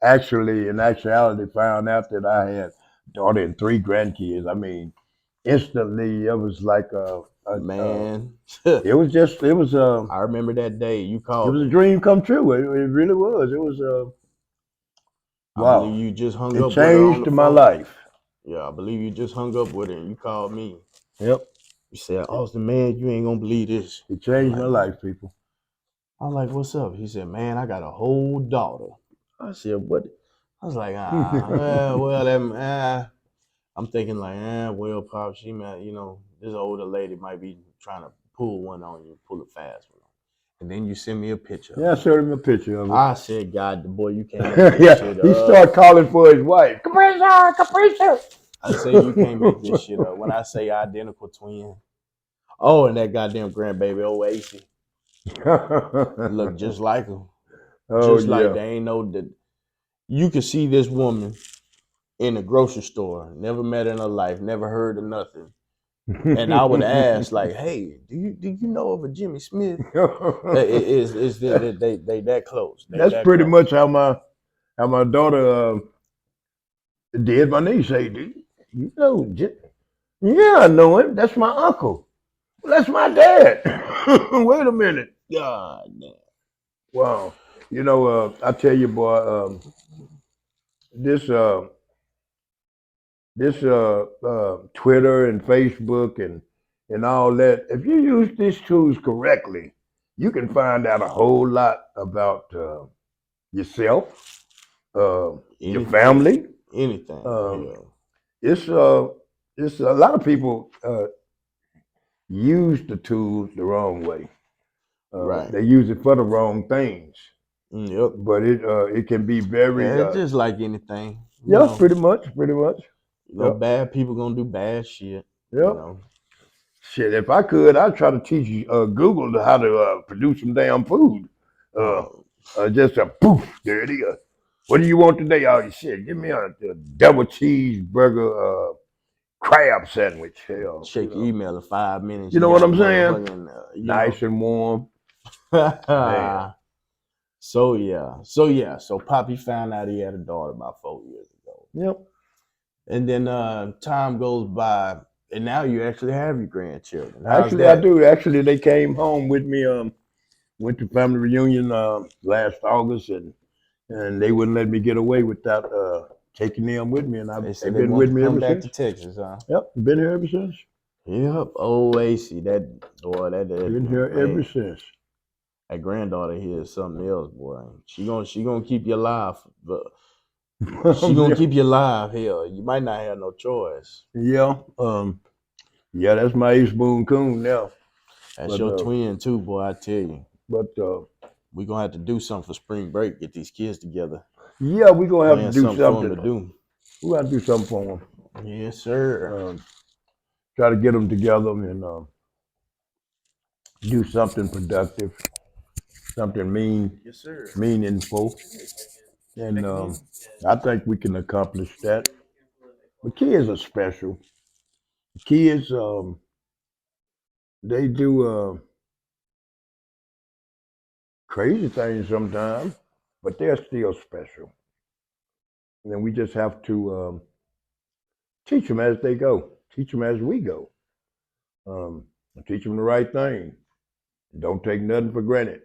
actually, in actuality, found out that I had a daughter and 3 grandkids. I mean, instantly, it was like Man, it was just, I remember that day you it called was a me. dream come true. It really was. It was, I believe wow. you just hung It up with her on changed the my phone. life. Yeah, I believe you just hung up with her and you called me. Yep. You said, Austin, man, you ain't gonna believe this. It I'm changed my like, life, people. I'm like, what's up? He said, man, I got a whole daughter. I said, what? I was like, I'm thinking like, well, Pop, she might, this older lady might be trying to pull one on you, pull a fast one. And then you send me a picture of Yeah, I it. showed him a picture of it. I said, God, the boy, you can't make this Yeah, shit he up. started calling for his wife. Caprisa, Caprisa. I say, you can't make this shit up. When I say identical twin, oh, and that goddamn grandbaby, old AC, look just like him. Oh Just like yeah. they ain't know that you could see this woman in a grocery store, never met her in her life, never heard of nothing. And I would ask, like, hey, do you know of a Jimmy Smith? They that close. They That's that pretty close. much how my daughter did my niece. Say, do you know? Yeah, I know him. That's my uncle. Well, that's my dad. Wait a minute. God damn. Wow. You know, I tell you, boy, this Twitter and Facebook and all that. If you use these tools correctly, you can find out a whole lot about yourself, your Anything. family. Anything. Um, Hell. it's it's a lot of people use the tools the wrong way. Right. They use it for the wrong things, Yep. but it can be very Yeah, it's just like anything. yeah, pretty much. Yep, Bad people gonna do bad shit. You yep. know. Shit, if I could, I'd try to teach Google how to produce some damn food. Uh, Oh, just a poof, there it is. What do you want today? Oh shit, give me a double cheeseburger crab sandwich. Hell, check your email in 5 minutes. you You know what got a I'm saying? motherfucking. Nice and warm. Man, So Poppy found out he had a daughter about 4 years ago. yep. And then time goes by, and now you actually have your grandchildren. How's Actually, I that? do. Actually, they came home with me. Went to family reunion last August, and they wouldn't let me get away without taking them with me, and They said they've they been wanted with to me come ever back since. to Texas, huh? Yep, been here ever since. Yep. Oh, AC, that boy, Been here ever man, since. that granddaughter here is something else, boy. She gonna keep you alive, but she gonna Yeah, keep you alive. Hell, you might not have no choice. yeah, yeah. That's my Ace Boone Coon now. That's But your twin too, boy. I tell you, but we gonna have to do something for spring break. Get these kids together, yeah, we gonna have to plan do something for something. them to do. We gotta do something for them. Yes, sir. Try to get them together and do something productive, something Yes, sir. meaningful, and I think we can accomplish that. But kids are special. Kids, they do crazy things sometimes, but they're still special. And then we just have to teach them as they go, teach them as we go, um, teach them the right thing. Don't take nothing for granted.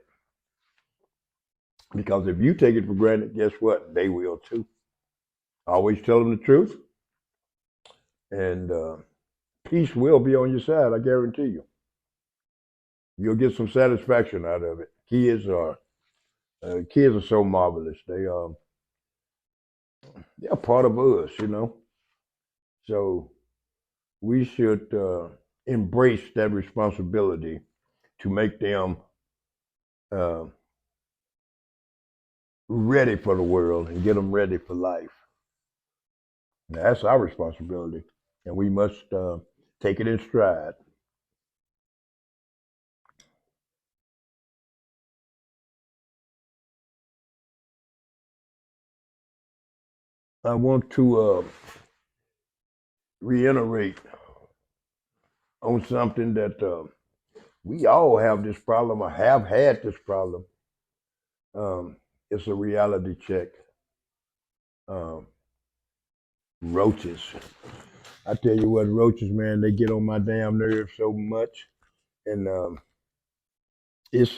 Because if you take it for granted, guess what? They will too. Always tell them the truth, and peace will be on your side. I guarantee you. You'll get some satisfaction out of it. Kids are so marvelous. They're part of us, you know. So we should embrace that responsibility to make them uh, ready for the world and get them ready for life. Now, that's our responsibility, and we must take it in stride. I want to reiterate on something that we all have this problem or have had this problem. It's a reality check. Um, Roaches. I tell you what, roaches, man, they get on my damn nerves so much. And it's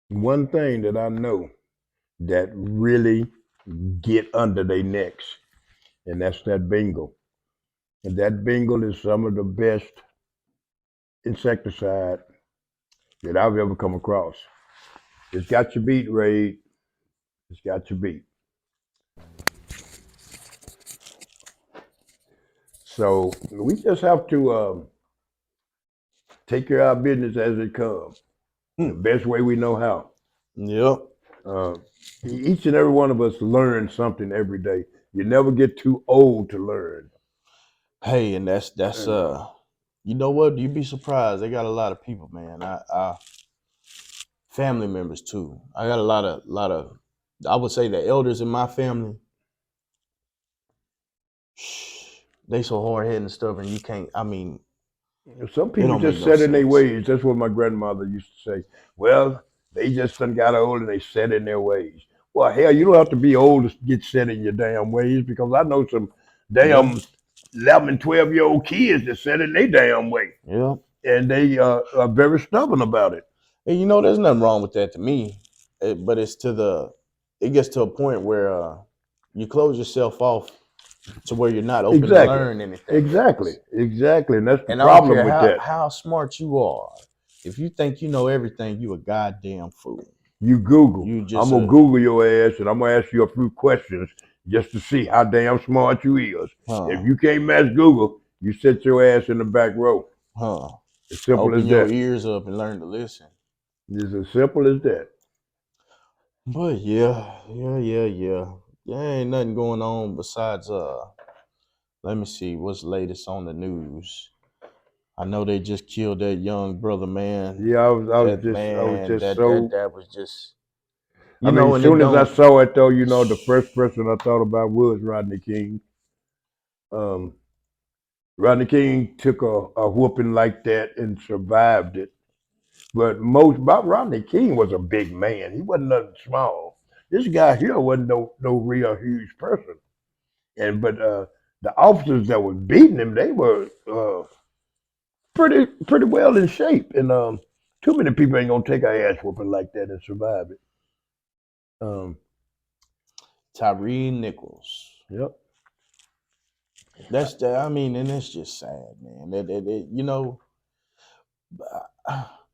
one thing that I know that really get under their necks, and that's that bingle. And that bingle is some of the best insecticide that I've ever come across. It's got your beat, Ray. It's got your beat. So we just have to take care of our business as it comes, the best way we know how. Yep. Uh, each and every one of us learn something every day. You never get too old to learn. Hey, and that's you know what? You'd be surprised. They got a lot of people, man. I family members too. I got a lot of I would say the elders in my family. They so hard headed and stubborn. You can't. I mean, Some it people don't make just no set in their sense. ways. That's what my grandmother used to say. Well, they just done got old and they set in their ways. Well, hell, you don't have to be old to get set in your damn ways because I know some Yeah. damn 11 and 12-year-old kids that set in their damn way. Yeah. And they are very stubborn about it. And you know, there's nothing wrong with that to me. But it gets to a point where you close yourself off to where you're not open to Exactly. learn anything Exactly. else. Exactly. And that's the And I don't problem care with that. how smart you are. If you think you know everything, you a goddamn fool. You Google. You just I'm gonna Google your ass and I'm gonna ask you a few questions just to see how damn smart you is. If you can't match Google, you sit your ass in the back row. As simple Open as your that. ears up and learn to listen. It's as simple as that. But yeah. There ain't nothing going on besides let me see what's latest on the news. I know they just killed that young brother, man. Yeah, I was Man, just so. that was just I mean, as and it soon as I don't saw it, though, the first person I thought about was Rodney King. Um, Rodney King took a whooping like that and survived it. But Rodney King was a big man. He wasn't nothing small. This guy here wasn't no real huge person. But the officers that was beating him, they were pretty well in shape. And too many people ain't gonna take a ass whooping like that and survive it. Tyree Nichols. Yep. I mean, and it's just sad, man. You know,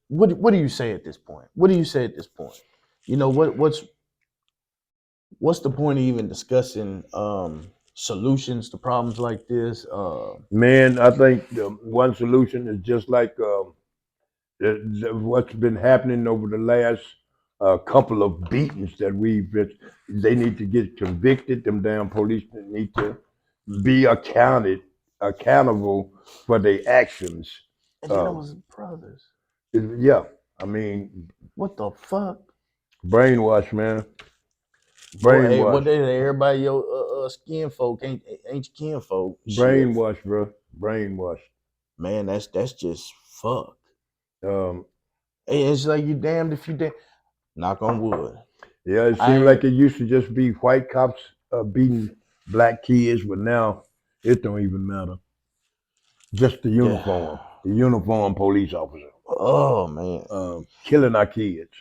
what do you say at this point? What do you say at this point? You know what's the point of even discussing solutions to problems like this? Man, I think the one solution is just like what's been happening over the last couple of beatings that we've been. They need to get convicted. Them damn police need to be accountable for their actions. And then it was brothers. Yeah, I mean, What the fuck? brainwash, man. Boy, hey, what Brainwash. they say, everybody your skin folk ain't your kin folk. Shit. Brainwash, bro. Brainwash. Man, that's just fuck. Um, Hey, it's like you damned if you damn. Knock on wood. yeah, it I seemed ain't like it used to just be white cops beating black kids, but now it don't even matter. Just the yeah. uniform police officer, Oh man. killing our kids.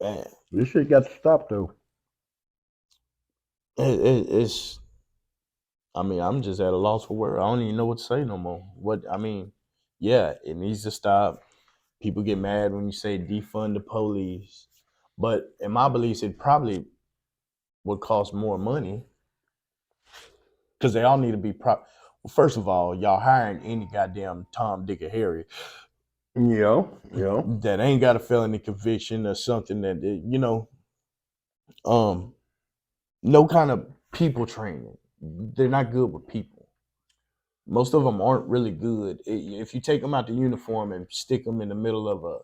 Man. This shit got to stop though. It's I mean, I'm just at a loss for words. I don't even know what to say no more. What I mean, yeah, it needs to stop. People get mad when you say defund the police. But in my beliefs, it probably would cost more money because they all need to be prop. Well, first of all, y'all hiring any goddamn Tom, Dick, or Harry Yeah, yeah. that ain't got a felony conviction or something that um, no kind of people training. They're not good with people. Most of them aren't really good. If you take them out the uniform and stick them in the middle of a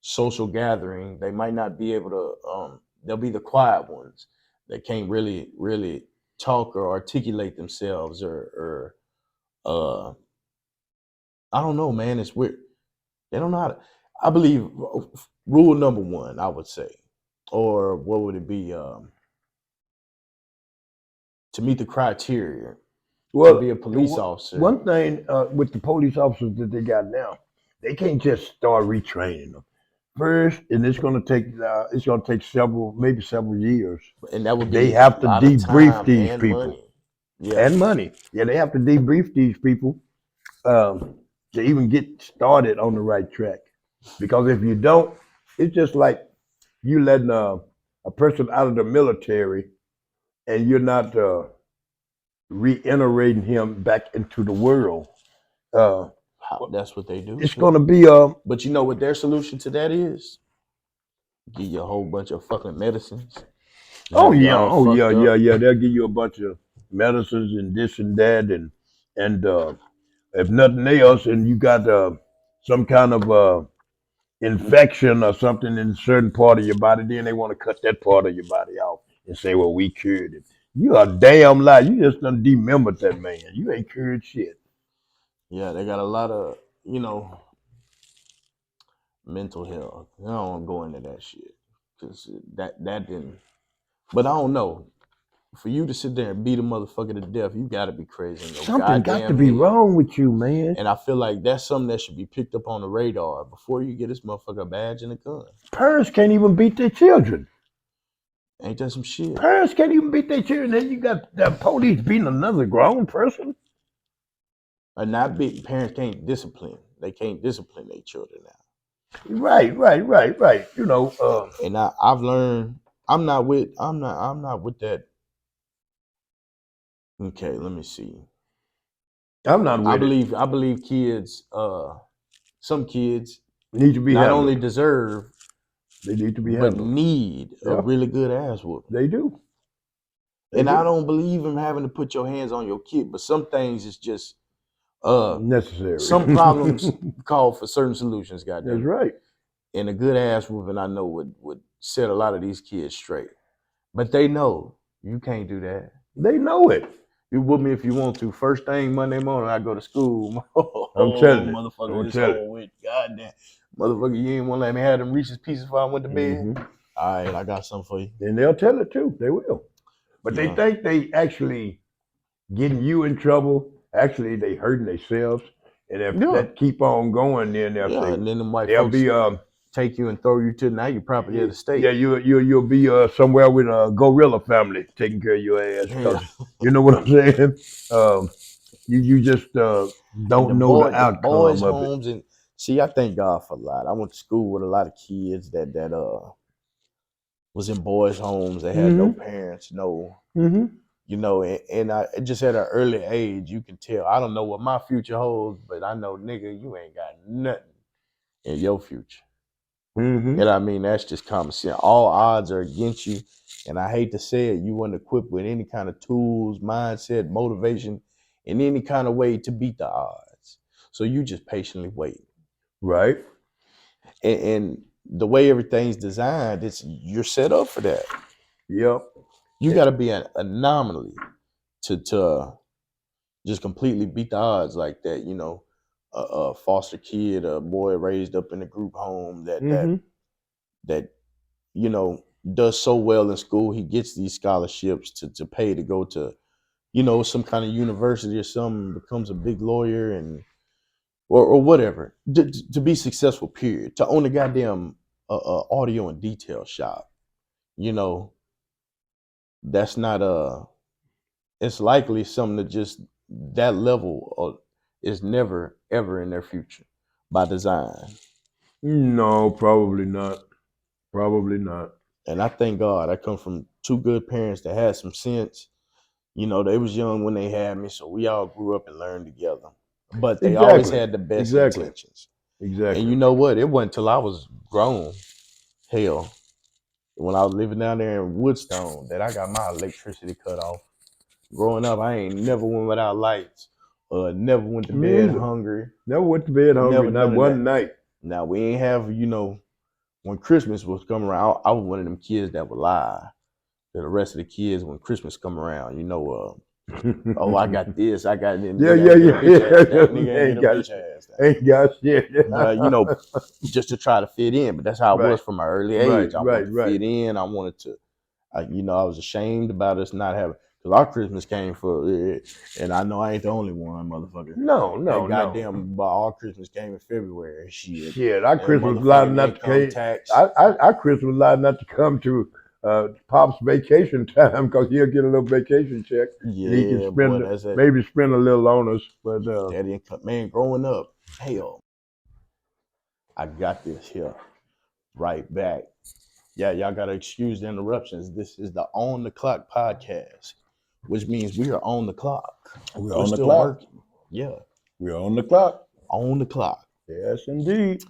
social gathering, they might not be able to. They'll be the quiet ones. that can't really talk or articulate themselves or I don't know, man. It's weird. They don't know how to. I believe rule number one, I would say, or what would it be? To meet the criteria to Well, be a police officer, one thing with the police officers that they got now, they can't just start retraining them first, and it's going to take maybe several years. and that would They be a have to lot of debrief time these and people money. Yeah, and money. Yeah, they have to debrief these people to even get started on the right track. Because if you don't, it's just like you letting a person out of the military and you're not reiterating him back into the world. Uh, that's what they do it's too. going to be But you know what their solution to that is? Give you a whole bunch of fucking medicines. oh Have you yeah, all oh yeah, fucked yeah, up. yeah. They'll give you a bunch of medicines and this and that, and if nothing else, and you got some kind of infection or something in a certain part of your body, then they want to cut that part of your body off and say, "Well, we cured it." You a damn lie. You just done demembered that man. You ain't cured shit. Yeah, they got a lot of mental health. I don't want to go into that shit because that didn't. But I don't know. For you to sit there and beat a motherfucker to death, you got to be crazy in your Something got to goddamn be head. wrong with you, man. And I feel like that's something that should be picked up on the radar before you get this motherfucker a badge and a gun. Parents can't even beat their children. Ain't that some shit? Parents can't even beat their children. Then you got the police beating another grown person. And not big parents can't discipline. They can't discipline their children now. Right. You know, And I've learned I'm not with that. Okay, let me see. I'm not I with it. believe I believe kids, some kids Need to be not only handled. deserve They need to be but handled. need a Yeah, really good ass whooping. they do. They And I do. don't believe in having to put your hands on your kid, but some things is just uh Necessary. some problems call for certain solutions, That's goddamn it. right. And a good ass whooping I know would set a lot of these kids straight. But they know you can't do that. They know it. You whoop me if you want to. First thing Monday morning, I go to school. I'm Oh, telling it. motherfucker, I'm this telling it. whole week. Goddamn. Motherfucker, you ain't want to let me have them Reese's Pieces before I went to bed. Mm-hmm. All right, I got something for you. And they'll tell it too. They will. But they Yeah. think they actually getting you in trouble. Actually, they hurting themselves. And if Yeah. that keep on going, then they'll Yeah. say And then them white they'll folks be take you and throw you to now you're property of the state. yeah, you'll be somewhere with a gorilla family taking care of your ass because Yeah. you know what I'm saying. You just And the don't know the boys' outcome of it. homes and see, I thank God for a lot. I went to school with a lot of kids that was in boys' homes. They had no Mm-hmm. parents, Mm-hmm. and I just at an early age, you can tell. I don't know what my future holds, but I know, nigga, you ain't got nothing in your future. Mm-hmm. And I mean, that's just common sense. All odds are against you. And I hate to say it, you weren't equipped with any kind of tools, mindset, motivation, in any kind of way to beat the odds. So you just patiently wait. Right. And the way everything's designed, you're set up for that. Yep. You got to be an anomaly to just completely beat the odds like that. A foster kid, a boy raised up in a group home Mm-hmm. that does so well in school, he gets these scholarships to pay to go to some kind of university or something, becomes a big lawyer and or whatever to be successful. Period. To own a goddamn audio and detail shop, you know, that's not it's likely something that just that level is never ever in their future by design. No, probably not. Probably not. And I thank God I come from two good parents that had some sense. They was young when they had me, so we all grew up and learned together. But they always Exactly. had the best Exactly. intentions. And Exactly. you know what? It wasn't until I was grown, hell, when I was living down there in Woodstone, that I got my electricity cut off. Growing up, I ain't never went without lights, never went to Me bed either. hungry, Never went to bed hungry, never not none of one that. night. Now we ain't have, when Christmas was coming around, I was one of them kids that would lie. to the rest of the kids when Christmas come around. Oh, I got this, I got it. Yeah. Nigga ain't get a bitch ass. Ain't got shit. But just to try to fit in. But that's how it was from an early age. I wanted to fit in. I wanted to. I was ashamed about us not having, because our Christmas came and I know I ain't the only one, motherfucker. No. Goddamn, but our Christmas came in February. Shit, our Christmas was lining not to come. Our Christmas was lining not to come to Pop's vacation time because he'll get a little vacation check. Yeah, and he can spend maybe spend a little on us. But daddy, man, growing up, hell, I got this here right back. Yeah, y'all gotta excuse the interruptions. This is the On the Clock podcast, which means we are on the clock. We're on the clock. Working. Yeah, we're on the clock. On the clock. Yes, indeed.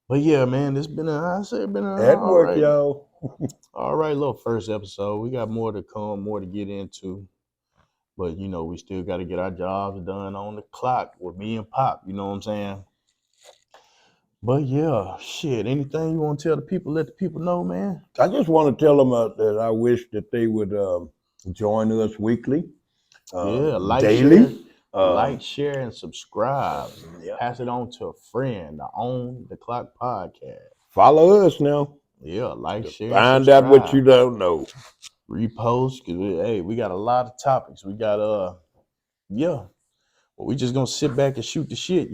But yeah, man, it's been at work, right, y'all. All right, little first episode. We got more to come, more to get into. But we still got to get our jobs done on the clock with me and Pop. You know what I'm saying? But yeah, shit. Anything you want to tell the people? Let the people know, man. I just want to tell them that I wish that they would join us weekly. Like, daily. Like, share, and subscribe. Yeah. Pass it on to a friend. The On the Clock podcast. Follow us now. Yeah, like, share, find out what you don't know. Repost, because we got a lot of topics. We got well, we just gonna sit back and shoot the shit.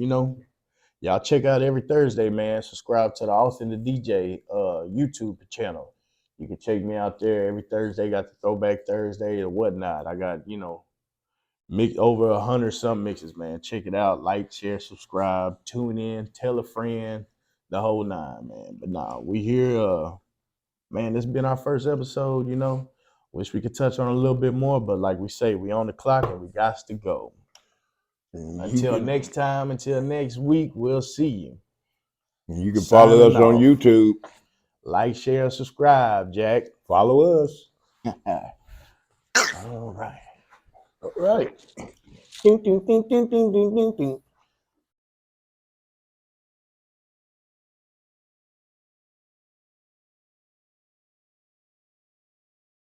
Y'all check out every Thursday, man. Subscribe to the Austin the DJ YouTube channel. You can check me out there every Thursday. Got the Throwback Thursday or whatnot. I got mix over 100-something mixes, man. Check it out. Like, share, subscribe, tune in, tell a friend, the whole nine, man. But nah, we here. Man, this has been our first episode. Wish we could touch on a little bit more, but like we say, we on the clock and we got to go. Until next time, until next week, we'll see you. You can follow us on YouTube. Like, share, subscribe, Jack. Follow us. All right. All right. Ding, ding, ding, ding, ding, ding, ding, ding.